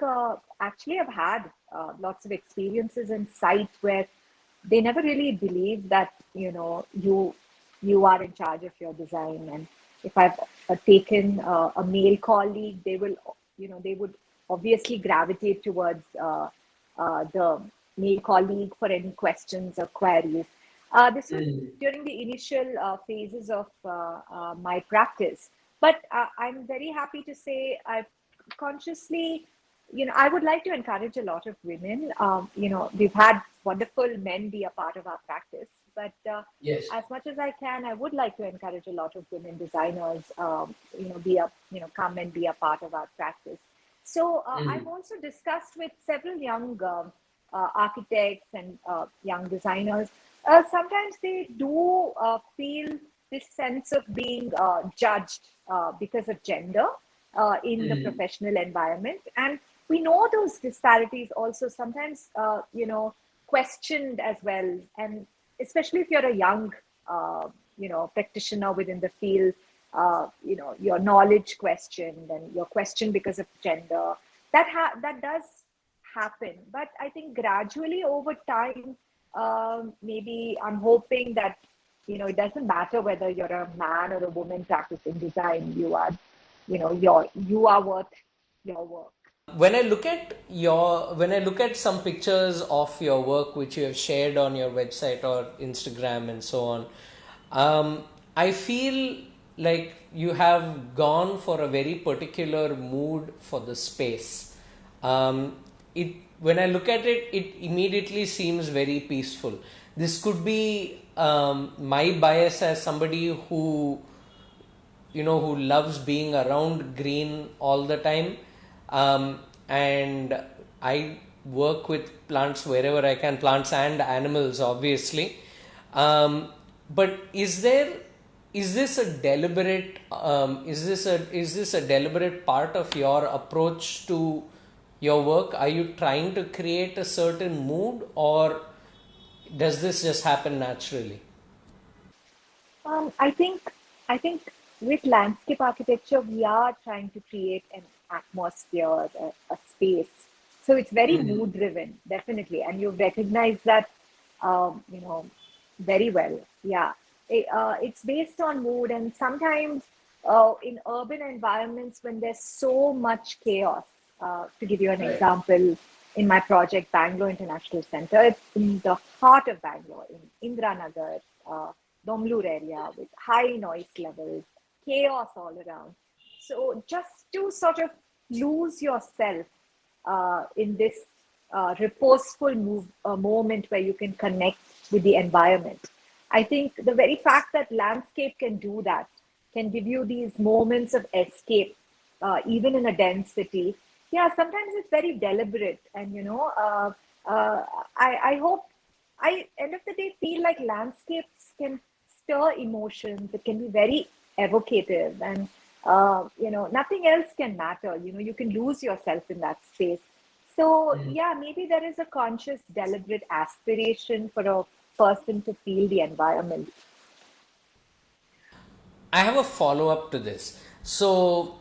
actually I've had lots of experiences in sites where they never really believe that you are in charge of your design. And if I've taken a male colleague, they would obviously gravitate towards the male colleague for any questions or queries. This was during the initial phases of my practice, but I'm very happy to say I've consciously, I would like to encourage a lot of women. We've had wonderful men be a part of our practice, but as much as I can, I would like to encourage a lot of women designers, come and be a part of our practice. So I've also discussed with several young architects and young designers. Sometimes they do feel this sense of being judged because of gender in the professional environment. And we know those disparities also sometimes, questioned as well. And especially if you're a young, practitioner within the field, your knowledge questioned and you're questioned because of gender. That does happen. But I think gradually over time, maybe I'm hoping that, it doesn't matter whether you're a man or a woman practicing design. You are worth your work. When I look at some pictures of your work which you have shared on your website or Instagram and so on, I feel like you have gone for a very particular mood for the space. When I look at it, it immediately seems very peaceful. This could be my bias as somebody who loves being around green all the time. And I work with plants wherever I can, plants and animals, obviously. But is there is this a deliberate is this a deliberate part of your approach to your work? Are you trying to create a certain mood, or does this just happen naturally? I think with landscape architecture, we are trying to create an atmosphere, a space. So it's very mood driven, definitely, and you've recognized that, you know, very well. Yeah, it's based on mood, and sometimes in urban environments when there's so much chaos. To give you an Right. example, in my project, Bangalore International Center, it's in the heart of Bangalore, in Indranagar. Domlur area with high noise levels, chaos all around. So just to sort of lose yourself in this moment where you can connect with the environment. I think the very fact that landscape can do that, can give you these moments of escape, even in a dense city. Yeah, sometimes it's very deliberate, and uh, I hope end of the day feel like landscapes can stir emotions. It can be very evocative, and nothing else can matter. You can lose yourself in that space. So yeah, maybe there is a conscious, deliberate aspiration for a person to feel the environment. I have a follow up to this. So,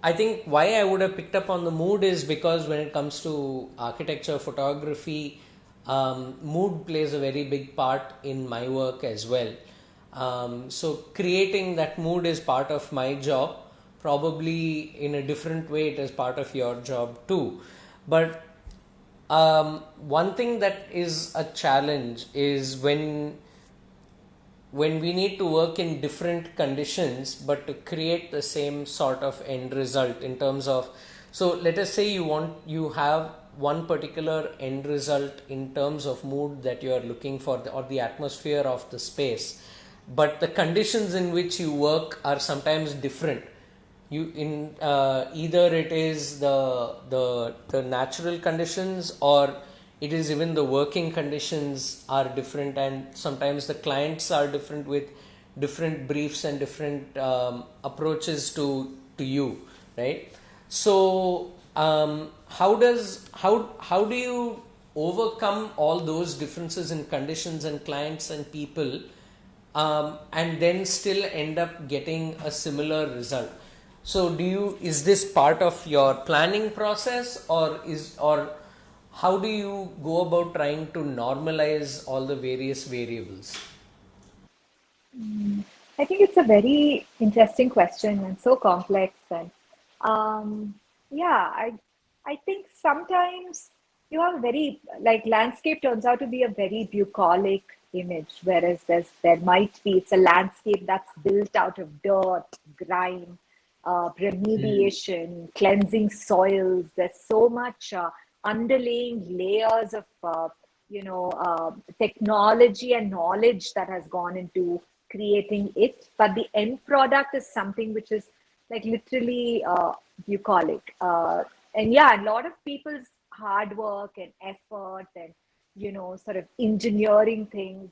I think why I would have picked up on the mood is because when it comes to architecture, photography, mood plays a very big part in my work as well. So, creating that mood is part of my job. Probably in a different way, it is part of your job too. But one thing that is a challenge is when we need to work in different conditions but to create the same sort of end result in terms of, so let us say you have one particular end result in terms of mood that you are looking for, or the atmosphere of the space, but the conditions in which you work are sometimes different. You in Either it is the natural conditions, or it is even the working conditions are different, and sometimes the clients are different with different briefs and different approaches to you, right? So how do you overcome all those differences in conditions and clients and people, and then still end up getting a similar result? So is this part of your planning process, or how do you go about trying to normalize all the various variables? I think it's a very interesting question and so complex. And um, yeah, I think sometimes you have a very, like, landscape turns out to be a very bucolic image, whereas there might be, it's a landscape that's built out of dirt, grime, remediation, cleansing soils. There's so much underlying layers of technology and knowledge that has gone into creating it. But the end product is something which is like literally bucolic. And yeah, a lot of people's hard work and effort and sort of engineering things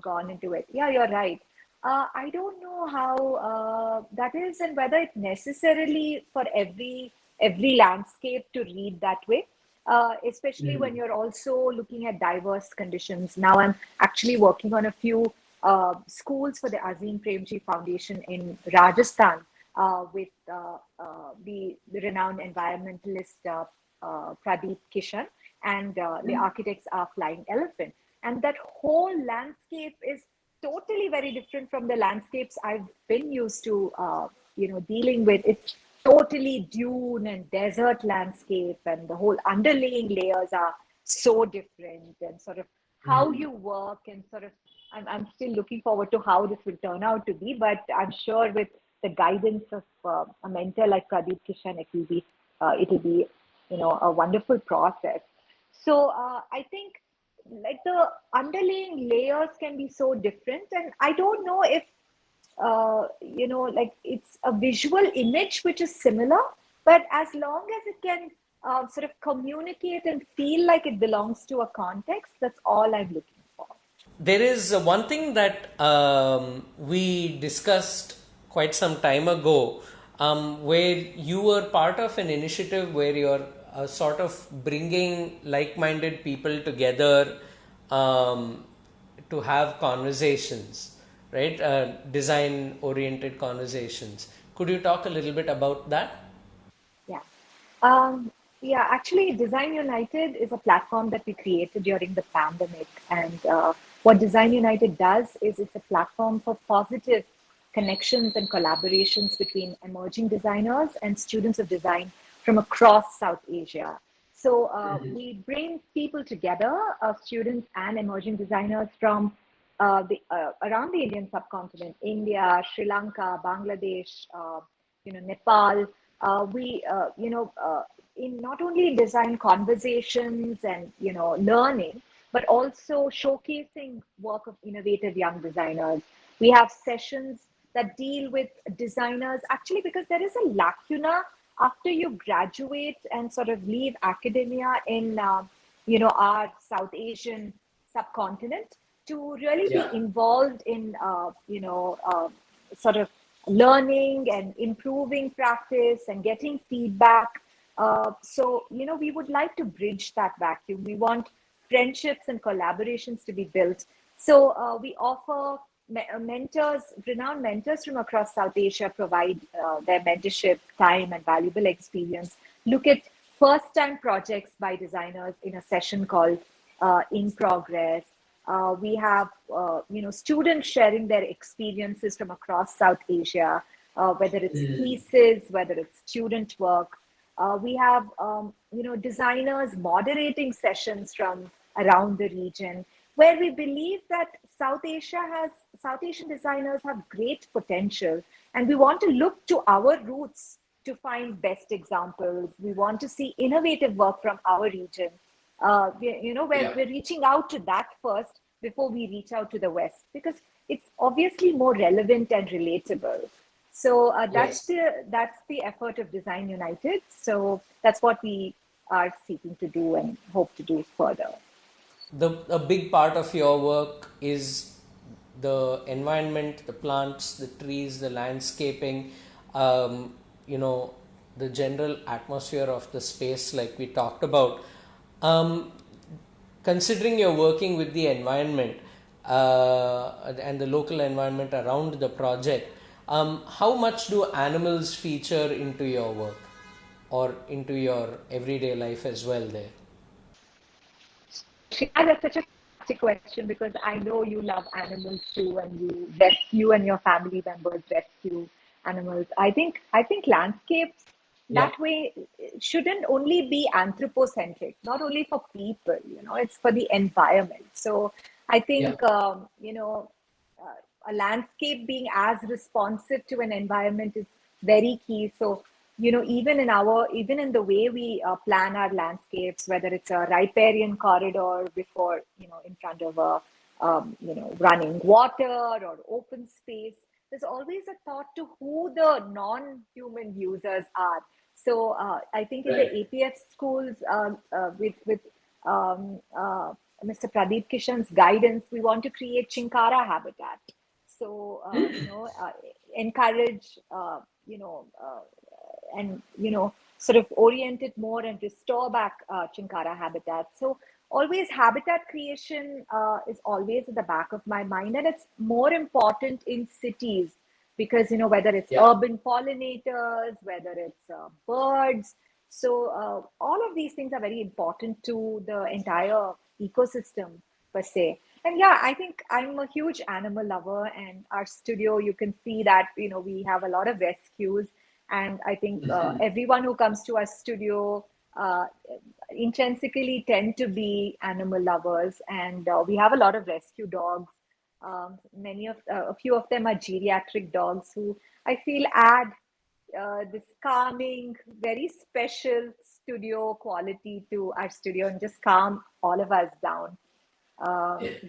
gone into it. Yeah, you're right. I don't know how that is, and whether it necessarily for every landscape to read that way. Especially when you're also looking at diverse conditions. Now, I'm actually working on a few schools for the Azim Premji Foundation in Rajasthan with the renowned environmentalist Pradeep Kishan, and the architects are Flying Elephant. And that whole landscape is totally very different from the landscapes I've been used to, dealing with. It's totally dune and desert landscape, and the whole underlying layers are so different, and sort of how you work, and sort of I'm still looking forward to how this will turn out to be, but I'm sure with the guidance of a mentor like Pradeep Kishan, it'll be a wonderful process. So I think like the underlying layers can be so different, and I don't know if like it's a visual image which is similar, but as long as it can sort of communicate and feel like it belongs to a context, that's all I'm looking for. there is one thing that we discussed quite some time ago, where you were part of an initiative where you're sort of bringing like-minded people together um, to have conversations, right? Design-oriented conversations. Could you talk a little bit about that? Yeah. Yeah, actually, Design United is a platform that we created during the pandemic. And what Design United does is it's a platform for positive connections and collaborations between emerging designers and students of design from across South Asia. So we bring people together, students and emerging designers from around the Indian subcontinent, India, Sri Lanka, Bangladesh, Nepal. In not only design conversations and learning, but also showcasing work of innovative young designers. We have sessions that deal with designers actually because there is a lacuna after you graduate and sort of leave academia in our South Asian subcontinent to really be Yeah. involved in sort of learning and improving practice and getting feedback. We would like to bridge that vacuum. We want friendships and collaborations to be built. So we offer mentors, renowned mentors from across South Asia provide their mentorship, time, and valuable experience. Look at first time projects by designers in a session called In Progress. We have students sharing their experiences from across South Asia, whether it's thesis, whether it's student work. We have designers moderating sessions from around the region, where we believe that South Asian designers have great potential, and we want to look to our roots to find best examples. We want to see innovative work from our region. We're reaching out to that first before we reach out to the West because it's obviously more relevant and relatable. So Yes. that's the effort of Design United. So that's what we are seeking to do and hope to do further. A big part of your work is the environment, the plants, the trees, the landscaping, um, you know, the general atmosphere of the space, like we talked about. Um, Considering you're working with the environment and the local environment around the project, how much do animals feature into your work or into your everyday life as well there? Shreya, that's such a fantastic question because I know you love animals too, and you and your family members rescue animals. I think landscapes Yeah. that way shouldn't only be anthropocentric, not only for people. It's for the environment. So I Yeah. think a landscape being as responsive to an environment is very key. So even in the way we plan our landscapes, whether it's a riparian corridor before in front of a running water or open space, there's always a thought to who the non-human users are. So I think in the Right. APF schools, with Mr. Pradeep Kishan's guidance, we want to create Chinkara habitat. So encourage and sort of orient it more and restore back Chinkara habitat. So always habitat creation is always at the back of my mind, and it's more important in cities because whether it's Yeah. urban pollinators, whether it's birds. So all of these things are very important to the entire ecosystem per se. And yeah, I think I'm a huge animal lover, and our studio, you can see that we have a lot of rescues, and I think everyone who comes to our studio uh, intrinsically tend to be animal lovers, and we have a lot of rescue dogs. A few of them are geriatric dogs who I feel add this calming, very special studio quality to our studio and just calm all of us down.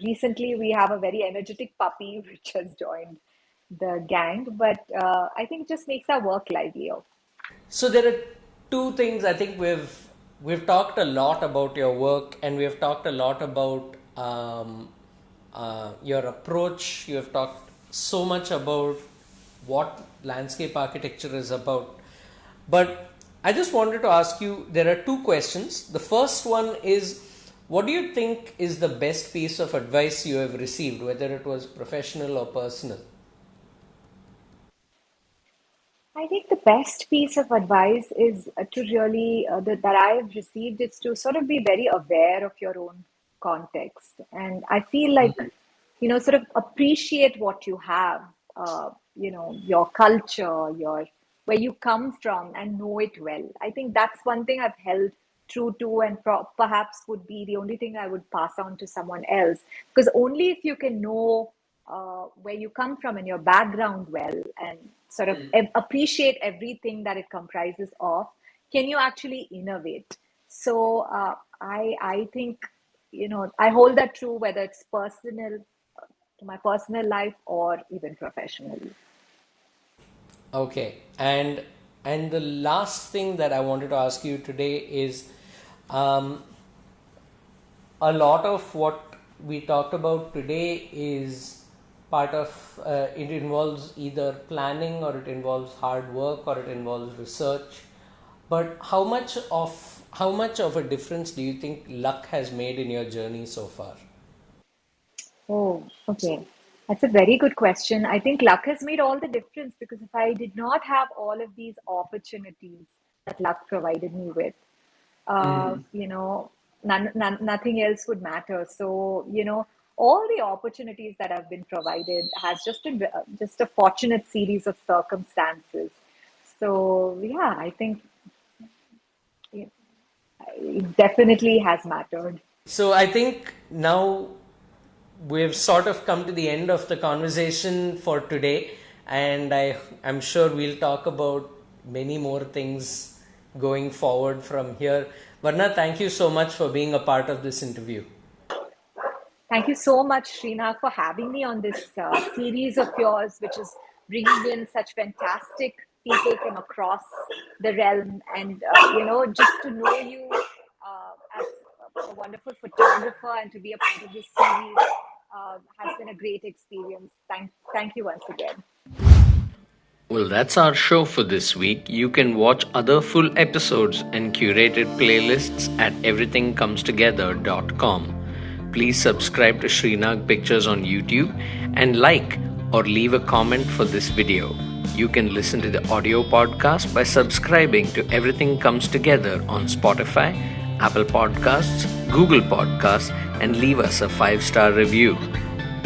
Recently, we have a very energetic puppy which has joined the gang, but I think it just makes our work livelier. So there are two things. I think we've talked a lot about your work, and we've talked a lot about your approach. You have talked so much about what landscape architecture is about. But I just wanted to ask you, there are two questions. The first one is, what do you think is the best piece of advice you have received, whether it was professional or personal? I think the best piece of advice is to really, that I have received, is to sort of be very aware of your own context. And I feel like, sort of appreciate what you have, your culture, where you come from, and know it well. I think that's one thing I've held true to, and perhaps would be the only thing I would pass on to someone else. Because only if you can know where you come from and your background well, and sort of appreciate everything that it comprises of, can you actually innovate. So I think, I hold that true, whether it's personal, to my personal life, or even professionally. Okay, and the last thing that I wanted to ask you today is, um, a lot of what we talked about today is part of it involves either planning, or it involves hard work, or it involves research. But how much of a difference do you think luck has made in your journey so far? Oh, okay. That's a very good question. I think luck has made all the difference, because if I did not have all of these opportunities that luck provided me with, uh, you know, nothing else would matter. So, all the opportunities that have been provided has just been just a fortunate series of circumstances. So, yeah, I think it definitely has mattered. So I think now we've sort of come to the end of the conversation for today, and I'm sure we'll talk about many more things going forward from here. Varna, thank you so much for being a part of this interview. Thank you so much, Sreenag, for having me on this series of yours, which is bringing in such fantastic people from across the realm. And, just to know you as a wonderful photographer, and to be a part of this series has been a great experience. Thank you once again. Well, that's our show for this week. You can watch other full episodes and curated playlists at everythingcomestogether.com. Please subscribe to Sreenag Pictures on YouTube and like or leave a comment for this video. You can listen to the audio podcast by subscribing to Everything Comes Together on Spotify, Apple Podcasts, Google Podcasts, and leave us a 5-star review.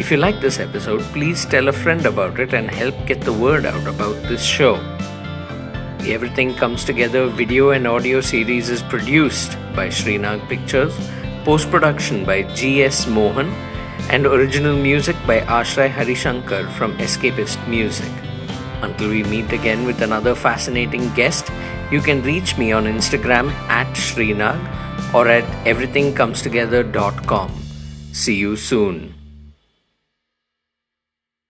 If you like this episode, please tell a friend about it and help get the word out about this show. The Everything Comes Together video and audio series is produced by Sreenag Pictures, post-production by G.S. Mohan, and original music by Aashray Harishankar from Escapist Music. Until we meet again with another fascinating guest, you can reach me on Instagram at Sreenag or at everythingcomestogether.com. See you soon.